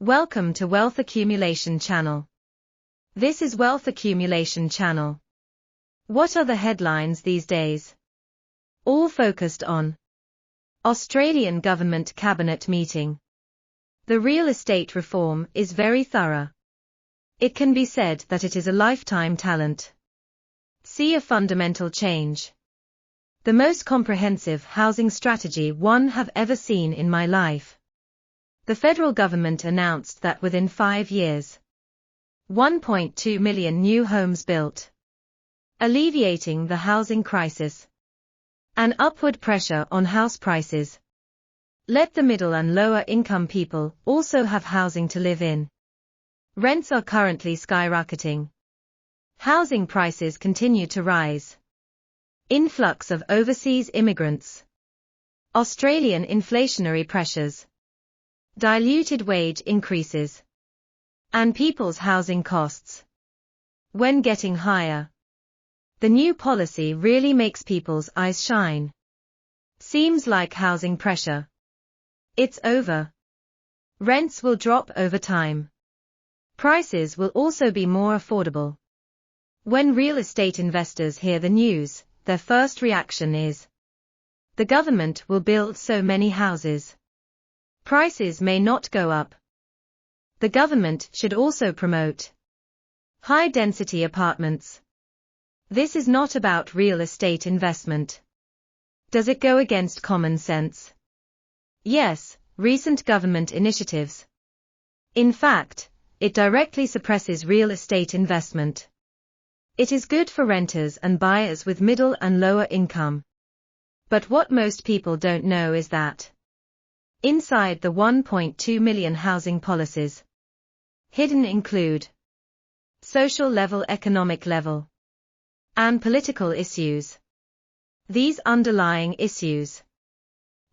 Welcome to Wealth Accumulation Channel. This is Wealth Accumulation Channel. What are the headlines these days? All focused on Australian Government Cabinet Meeting. The real estate reform is very thorough. It can be said that it is a lifetime talent. See a fundamental change. The most comprehensive housing strategy one have ever seen in my life. The federal government announced that within 5 years, 1.2 million new homes built, alleviating the housing crisis and upward pressure on house prices. Let the middle and lower income people also have housing to live in. Rents are currently skyrocketing. Housing prices continue to rise. Influx of overseas immigrants. Australian inflationary pressures. Diluted wage increases. And people's housing costs. When getting higher. The new policy really makes people's eyes shine. Seems like housing pressure. It's over. Rents will drop over time. Prices will also be more affordable. When real estate investors hear the news, their first reaction is, the government will build so many houses. Prices may not go up. The government should also promote high-density apartments. This is not about real estate investment. Does it go against common sense? Yes, recent government initiatives. In fact, it directly suppresses real estate investment. It is good for renters and buyers with middle and lower income. But what most people don't know is that inside the 1.2 million housing policies, hidden include social level, economic level, and political issues. These underlying issues.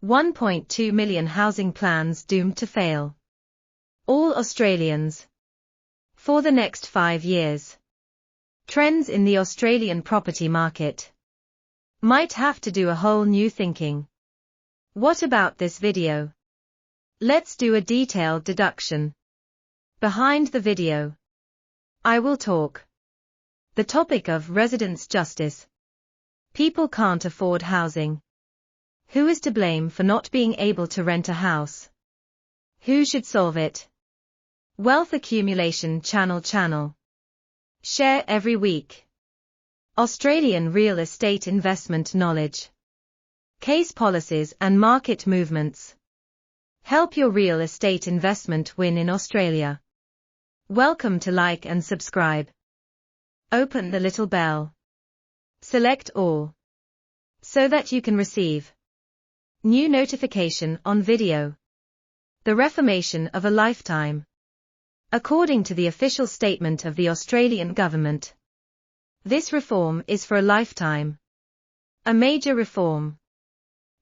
1.2 million housing plans doomed to fail. All Australians. For the next 5 years. Trends in the Australian property market. Might have to do a whole new thinking. What about this video? Let's do a detailed deduction. Behind the video, I will talk the topic of residence justice. People can't afford housing. Who is to blame for not being able to rent a house? Who should solve it? Wealth Accumulation Channel. Share every week. Australian real estate investment knowledge. Case policies and market movements. Help your real estate investment win in Australia. Welcome to like and subscribe. Open the little bell. Select all. So that you can receive new notification on video. The reformation of a lifetime. According to the official statement of the Australian government, this reform is for a lifetime. A major reform.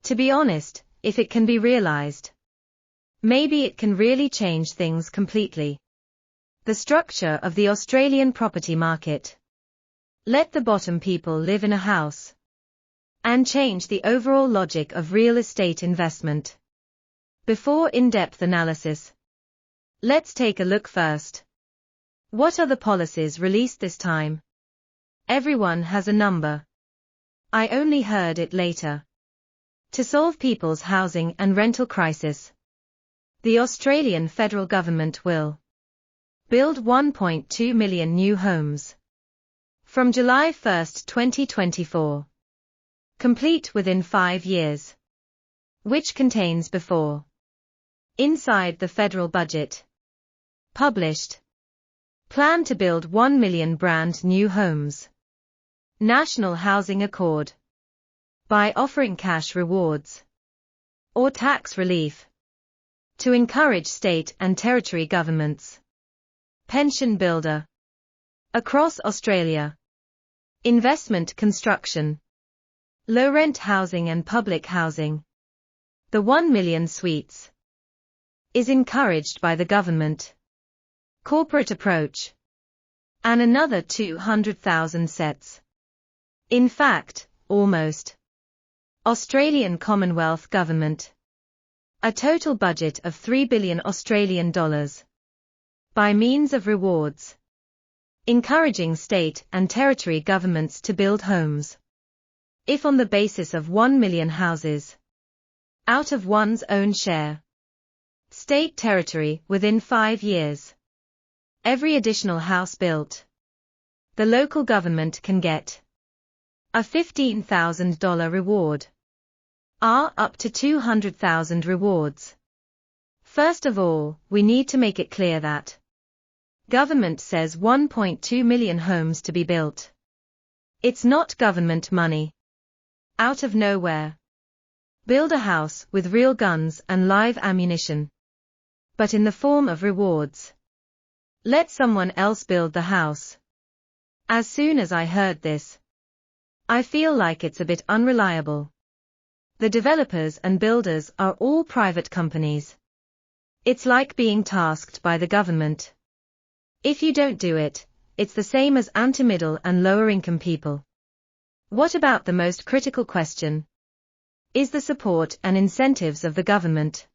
To be honest, if it can be realized, maybe it can really change things completely. The structure of the Australian property market. Let the bottom people live in a house. And change the overall logic of real estate investment. Before in-depth analysis, let's take a look first. What are the policies released this time? Everyone has a number. I only heard it later. To solve people's housing and rental crisis, the Australian federal government will build 1.2 million new homes. From July 1, 2024. Complete within 5 years. Which contains before. Inside the federal budget. Published. Plan to build 1 million brand new homes. National Housing Accord. By offering cash rewards. Or tax relief. To encourage state and territory governments. Pension builder. Across Australia. Investment construction. Low-rent housing and public housing. The 1 million suites. Is encouraged by the government. Corporate approach. And another 200,000 sets. In fact, almost. Australian Commonwealth Government. A total budget of $3 billion Australian dollars. By means of rewards. Encouraging state and territory governments to build homes. If on the basis of 1 million houses, out of one's own share, state territory within 5 years, every additional house built, the local government can get a $15,000 reward, up to 200,000 rewards. First of all, we need to make it clear that government says 1.2 million homes to be built. It's not government money. Out of nowhere. Build a house with real guns and live ammunition, but in the form of rewards. Let someone else build the house. As soon as I heard this, I feel like it's a bit unreliable. The developers and builders are all private companies. It's like being tasked by the government. If you don't do it, it's the same as anti-middle and lower income people. What about the most critical question? Is the support and incentives of the government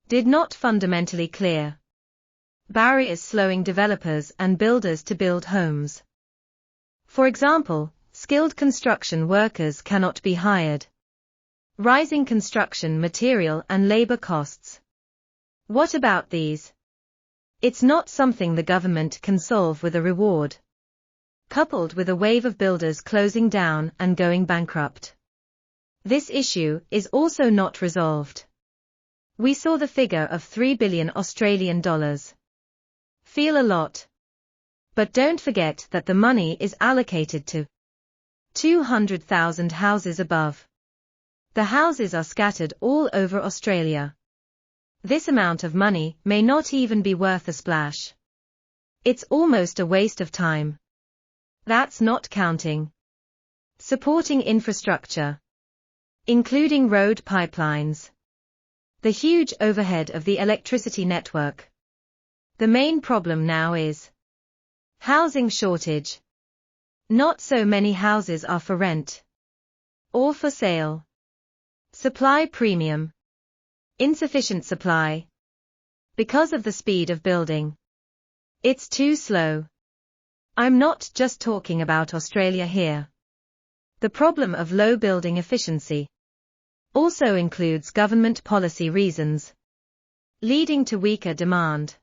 did not fundamentally clear barriers slowing developers and builders to build homes? For example, skilled construction workers cannot be hired. Rising construction material and labor costs. What about these? It's not something the government can solve with a reward, coupled with a wave of builders closing down and going bankrupt. This issue is also not resolved. We saw the figure of 3 billion Australian dollars. Feel a lot. But don't forget that the money is allocated to 200,000 houses above. The houses are scattered all over Australia. This amount of money may not even be worth a splash. It's almost a waste of time. That's not counting supporting infrastructure, including road pipelines, the huge overhead of the electricity network. The main problem now is housing shortage. Not so many houses are for rent or for sale. Supply premium. Insufficient supply. Because of the speed of building. It's too slow. I'm not just talking about Australia here. The problem of low building efficiency also includes government policy reasons, leading to weaker demand.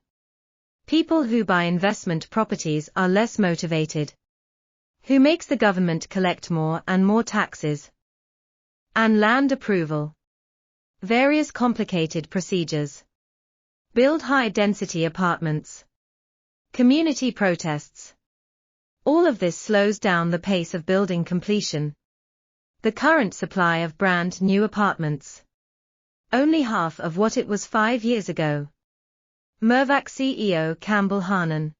People who buy investment properties are less motivated. Who makes the government collect more and more taxes? And land approval. Various complicated procedures. Build high-density apartments. Community protests. All of this slows down the pace of building completion. The current supply of brand new apartments. Only half of what it was 5 years ago. Mirvac CEO Campbell Harnan.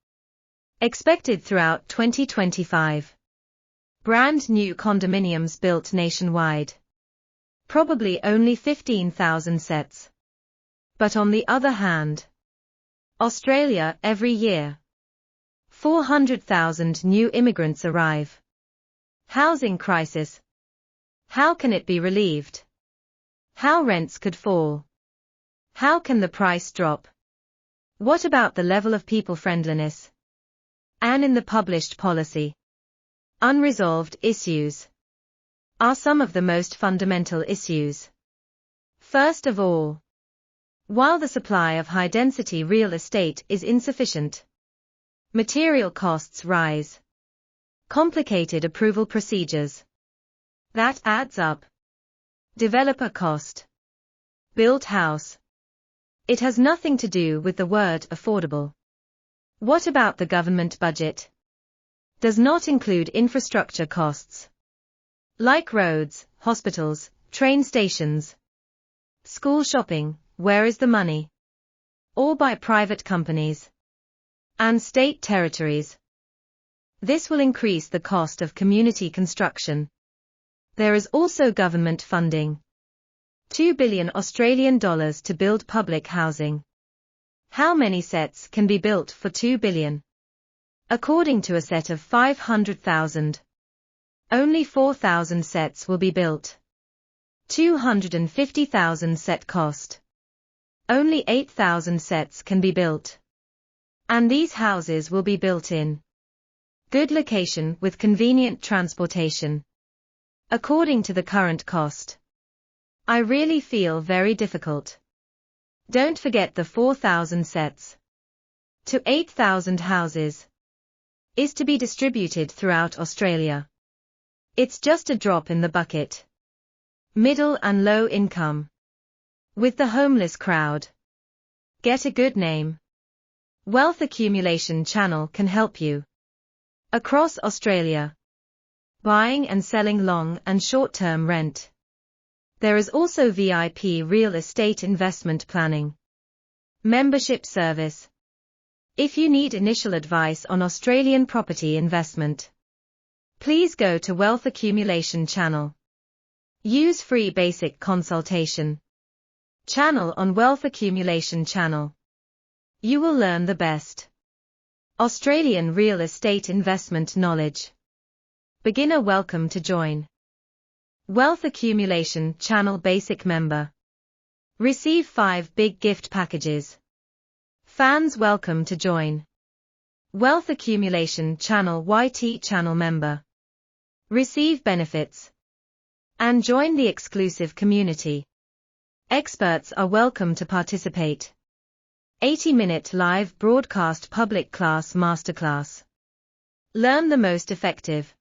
Expected throughout 2025. Brand new condominiums built nationwide. Probably only 15,000 sets. But on the other hand, Australia every year. 400,000 new immigrants arrive. Housing crisis. How can it be relieved? How rents could fall? How can the price drop? What about the level of people-friendliness? And in the published policy, unresolved issues are some of the most fundamental issues. First of all, while the supply of high-density real estate is insufficient, material costs rise. Complicated approval procedures. That adds up. Developer cost. Built house. It has nothing to do with the word affordable. What about the government budget? Does not include infrastructure costs. Like roads, hospitals, train stations. School shopping, where is the money? Or by private companies. And state territories. This will increase the cost of community construction. There is also government funding. 2 billion Australian dollars to build public housing. How many sets can be built for 2 billion? According to a set of 500,000. Only 4,000 sets will be built. 250,000 set cost. Only 8,000 sets can be built. And these houses will be built in good location with convenient transportation. According to the current cost, I really feel very difficult. Don't forget the 4,000 sets to 8,000 houses is to be distributed throughout Australia. It's just a drop in the bucket. Middle and low income. With the homeless crowd. Get a good name. Wealth Accumulation Channel can help you. Across Australia. Buying and selling long and short-term rent. There is also VIP real estate investment planning. Membership service. If you need initial advice on Australian property investment, please go to Wealth Accumulation Channel. Use free basic consultation channel on Wealth Accumulation Channel. You will learn the best Australian real estate investment knowledge. Beginner welcome to join Wealth Accumulation Channel Basic Member. Receive 5 big gift packages. Fans welcome to join Wealth Accumulation Channel YT Channel Member. Receive benefits and join the exclusive community. Experts are welcome to participate. 80-minute live broadcast public class masterclass. Learn the most effective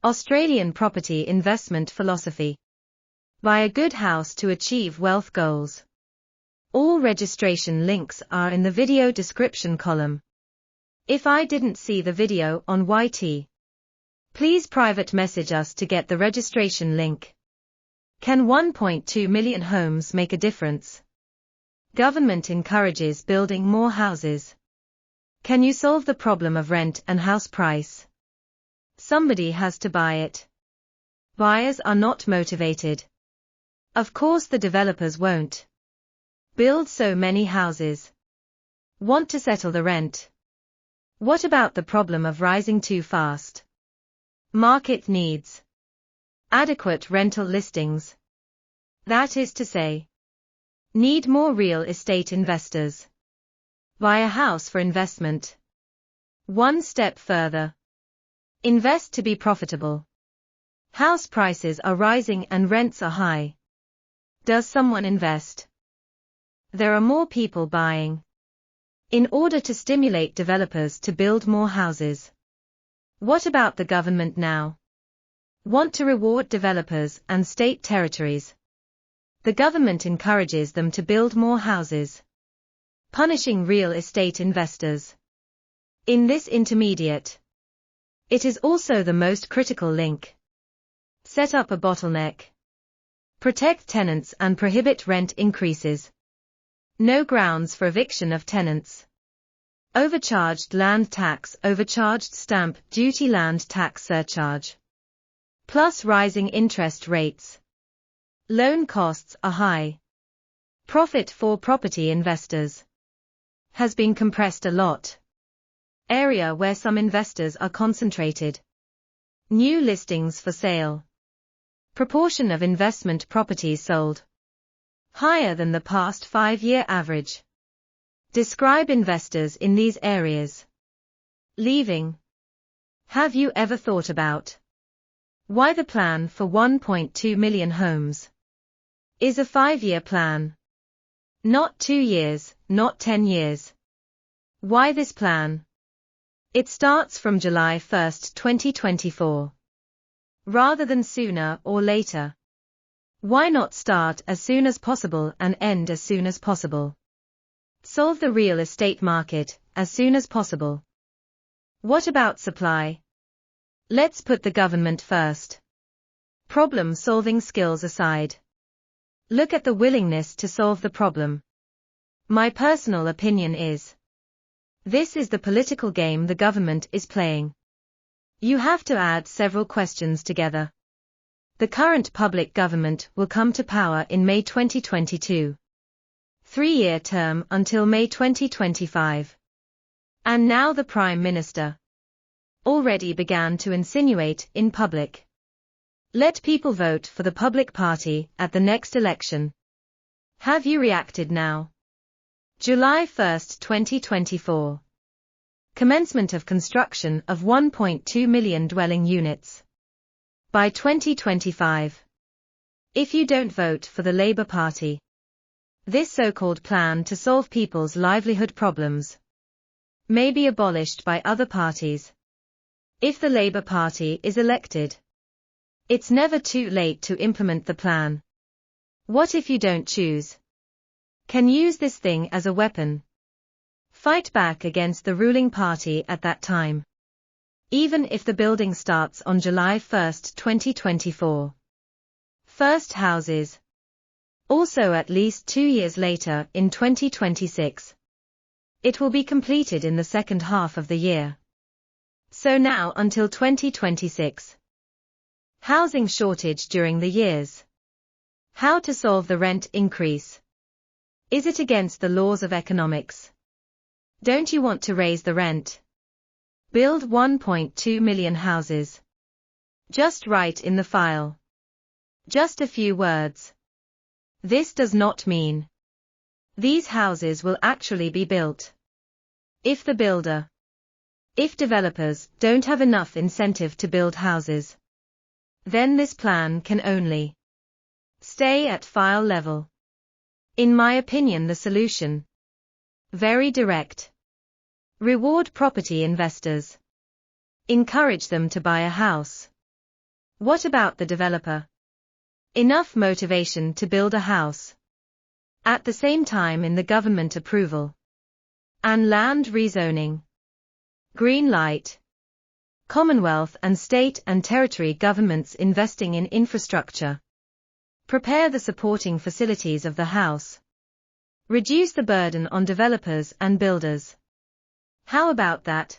Australian property investment philosophy. Buy a good house to achieve wealth goals. All registration links are in the video description column. If I didn't see the video on YT, please private message us to get the registration link. Can 1.2 million homes make a difference? Government encourages building more houses. Can you solve the problem of rent and house price? Somebody has to buy it. Buyers are not motivated. Of course the developers won't build so many houses. Want to settle the rent? What about the problem of rising too fast? Market needs adequate rental listings. That is to say, need more real estate investors. Buy a house for investment. One step further. Invest to be profitable. House prices are rising and rents are high. Does someone invest? There are more people buying. In order to stimulate developers to build more houses. What about the government now? Want to reward developers and state territories. The government encourages them to build more houses. Punishing real estate investors. In this intermediate, it is also the most critical link. Set up a bottleneck. Protect tenants and prohibit rent increases. No grounds for eviction of tenants. Overcharged land tax, overcharged stamp duty, land tax surcharge. Plus rising interest rates. Loan costs are high. Profit for property investors has been compressed a lot. Area where some investors are concentrated. New listings for sale. Proportion of investment properties sold higher than the past 5-year average. Describe investors in these areas. Leaving. Have you ever thought about why the plan for 1.2 million homes is a 5-year plan? Not 2 years, not 10 years. Why this plan? It starts from July 1, 2024. Rather than sooner or later. Why not start as soon as possible and end as soon as possible? Solve the real estate market as soon as possible. What about supply? Let's put the government first. Problem-solving skills aside. Look at the willingness to solve the problem. My personal opinion is, this is the political game the government is playing. You have to add several questions together. The current public government will come to power in May 2022. 3-year term until May 2025. And now the Prime Minister already began to insinuate in public. Let people vote for the public party at the next election. Have you reacted now? July 1, 2024. Commencement of construction of 1.2 million dwelling units by 2025. If you don't vote for the Labour Party, this so-called plan to solve people's livelihood problems may be abolished by other parties. If the Labour Party is elected, it's never too late to implement the plan. What if you don't choose? Can use this thing as a weapon. Fight back against the ruling party at that time. Even if the building starts on July 1, 2024. First houses. Also at least 2 years later, in 2026. It will be completed in the second half of the year. So now until 2026. Housing shortage during the years. How to solve the rent increase. Is it against the laws of economics? Don't you want to raise the rent? Build 1.2 million houses. Just write in the file. Just a few words. This does not mean these houses will actually be built. If developers don't have enough incentive to build houses, then this plan can only stay at file level. In my opinion, the solution very direct. Reward property investors. Encourage them to buy a house. What about the developer? Enough motivation to build a house. At the same time in the government approval. And land rezoning. Green light. Commonwealth and state and territory governments investing in infrastructure. Prepare the supporting facilities of the house. Reduce the burden on developers and builders. How about that?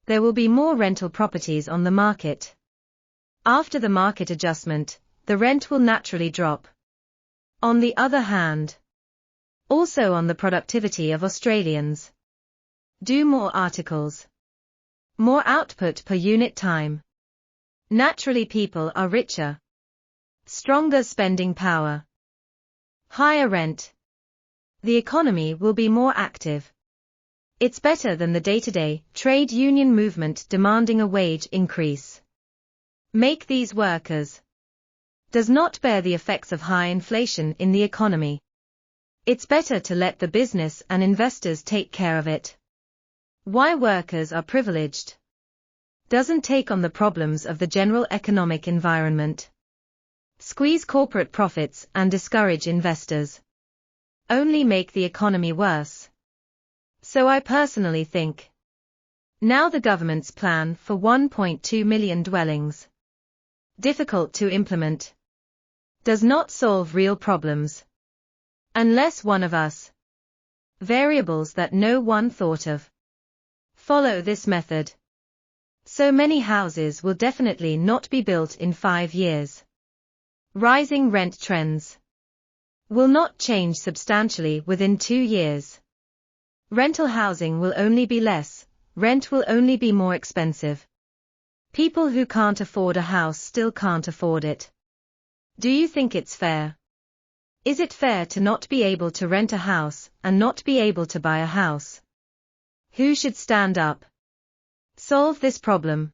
There will be more rental properties on the market. After the market adjustment, the rent will naturally drop. On the other hand, also on the productivity of Australians. Do more articles. More output per unit time. Naturally people are richer. Stronger spending power. Higher rent. The economy will be more active. It's better than the day-to-day trade union movement demanding a wage increase. Make these workers does not bear the effects of high inflation in the economy. It's better to let the business and investors take care of it. Why workers are privileged? Doesn't take on the problems of the general economic environment. Squeeze corporate profits and discourage investors. Only make the economy worse. So I personally think now the government's plan for 1.2 million dwellings, difficult to implement, does not solve real problems. Unless one of us variables that no one thought of follow this method. So many houses will definitely not be built in 5 years. Rising rent trends will not change substantially within 2 years. Rental housing will only be less, rent will only be more expensive. People who can't afford a house still can't afford it. Do you think it's fair? Is it fair to not be able to rent a house and not be able to buy a house? Who should stand up? Solve this problem.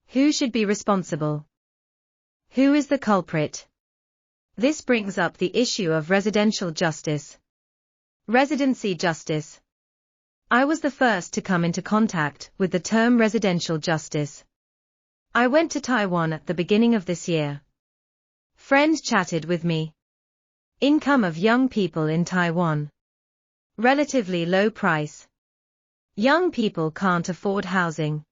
Who should be responsible? Who is the culprit? This brings up the issue of residential justice. Residency justice. I was the first to come into contact with the term residential justice. I went to Taiwan at the beginning of this year. Friends chatted with me. Income of young people in Taiwan. Relatively low price. Young people can't afford housing.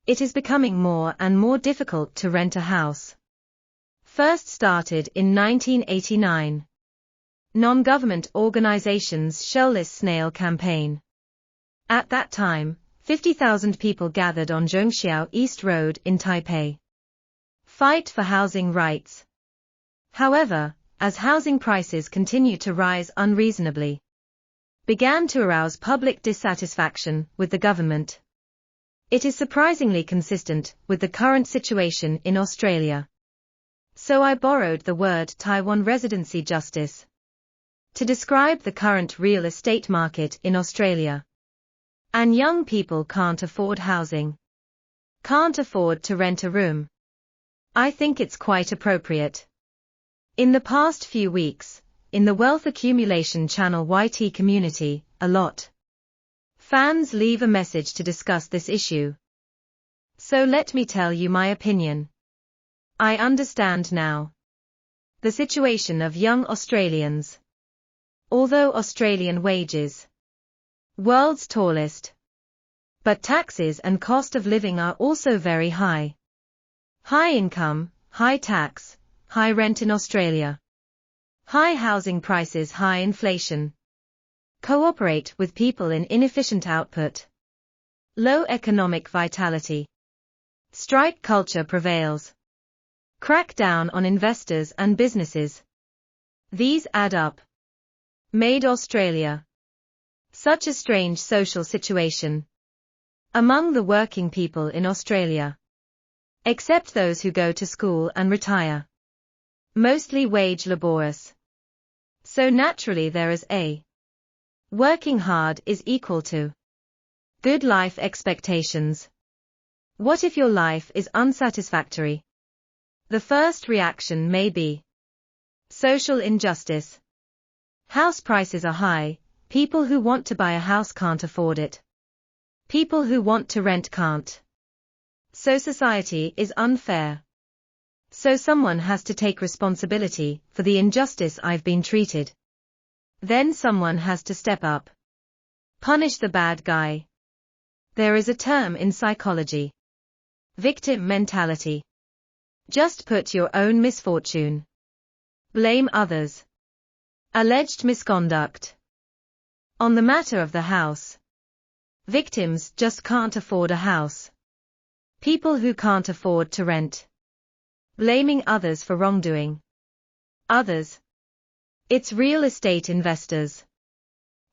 It is becoming more and more difficult to rent a house. First started in 1989. Non-government organizations Shellless Snail campaign. At that time, 50,000 people gathered on Zhongxiao East Road in Taipei. Fight for housing rights. However, as housing prices continue to rise unreasonably, began to arouse public dissatisfaction with the government. It is surprisingly consistent with the current situation in Australia. So I borrowed the word Taiwan residency justice to describe the current real estate market in Australia. And young people can't afford housing. Can't afford to rent a room. I think it's quite appropriate. In the past few weeks, in the Wealth Accumulation Channel YT community, a lot fans leave a message to discuss this issue. So let me tell you my opinion. I understand now the situation of young Australians. Although Australian wages, world's tallest, but taxes and cost of living are also very high. High income, high tax, high rent in Australia. High housing prices, high inflation. Cooperate with people in inefficient output. Low economic vitality. Strike culture prevails. Crack down on investors and businesses. These add up. Made Australia such a strange social situation among the working people in Australia. Except those who go to school and retire. Mostly wage laborious. So naturally there is a working hard is equal to good life expectations. What if your life is unsatisfactory? The first reaction may be social injustice. House prices are high, people who want to buy a house can't afford it. People who want to rent can't. So society is unfair. So someone has to take responsibility for the injustice I've been treated. Then someone has to step up. Punish the bad guy. There is a term in psychology. Victim mentality. Just put your own misfortune. Blame others. Alleged misconduct. On the matter of the house. Victims just can't afford a house. People who can't afford to rent. Blaming others for wrongdoing. Others. It's real estate investors.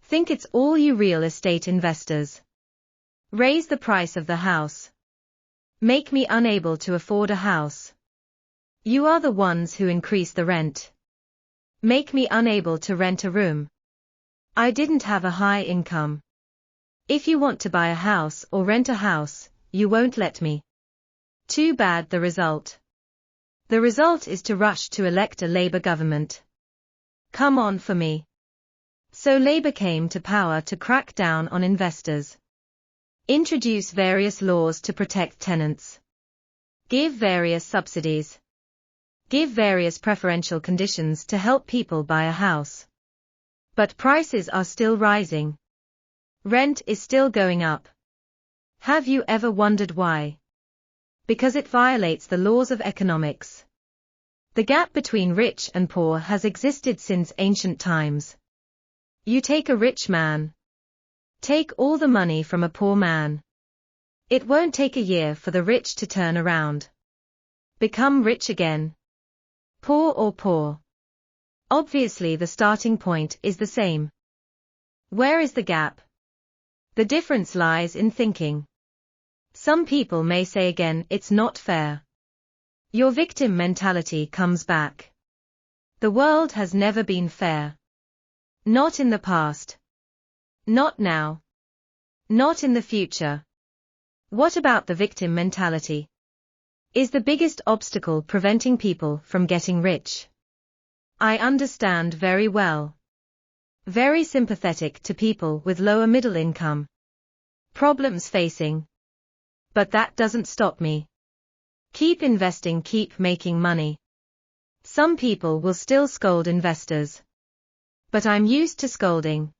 Think it's all you real estate investors. Raise the price of the house. Make me unable to afford a house. You are the ones who increase the rent. Make me unable to rent a room. I didn't have a high income. If you want to buy a house or rent a house, you won't let me. Too bad the result. The result is to rush to elect a Labour government. Come on for me. So Labour came to power to crack down on investors. Introduce various laws to protect tenants. Give various subsidies. Give various preferential conditions to help people buy a house. But prices are still rising. Rent is still going up. Have you ever wondered why? Because it violates the laws of economics. The gap between rich and poor has existed since ancient times. You take a rich man. Take all the money from a poor man. It won't take a year for the rich to turn around. Become rich again. Poor or poor. Obviously the starting point is the same. Where is the gap? The difference lies in thinking. Some people may say again, it's not fair. Your victim mentality comes back. The world has never been fair. Not in the past. Not now. Not in the future. What about the victim mentality? Is the biggest obstacle preventing people from getting rich? I understand very well. Very sympathetic to people with lower middle income. Problems facing. But that doesn't stop me. Keep investing, keep making money. Some people will still scold investors. But I'm used to scolding.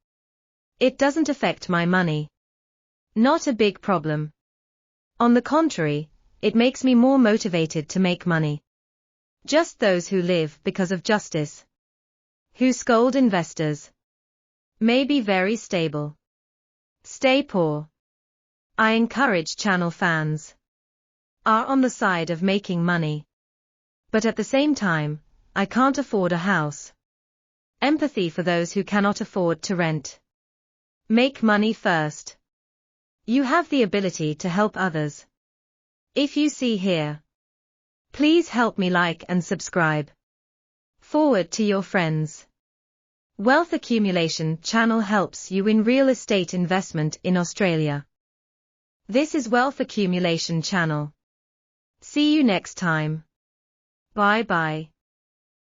It doesn't affect my money. Not a big problem. On the contrary, it makes me more motivated to make money. Just those who live because of justice, who scold investors, may be very stable. Stay poor. I encourage channel fans. Are on the side of making money. But at the same time, I can't afford a house. Empathy for those who cannot afford to rent. Make money first. You have the ability to help others. If you see here, please help me like and subscribe. Forward to your friends. Wealth Accumulation Channel helps you in real estate investment in Australia. This is Wealth Accumulation Channel. See you next time. Bye bye.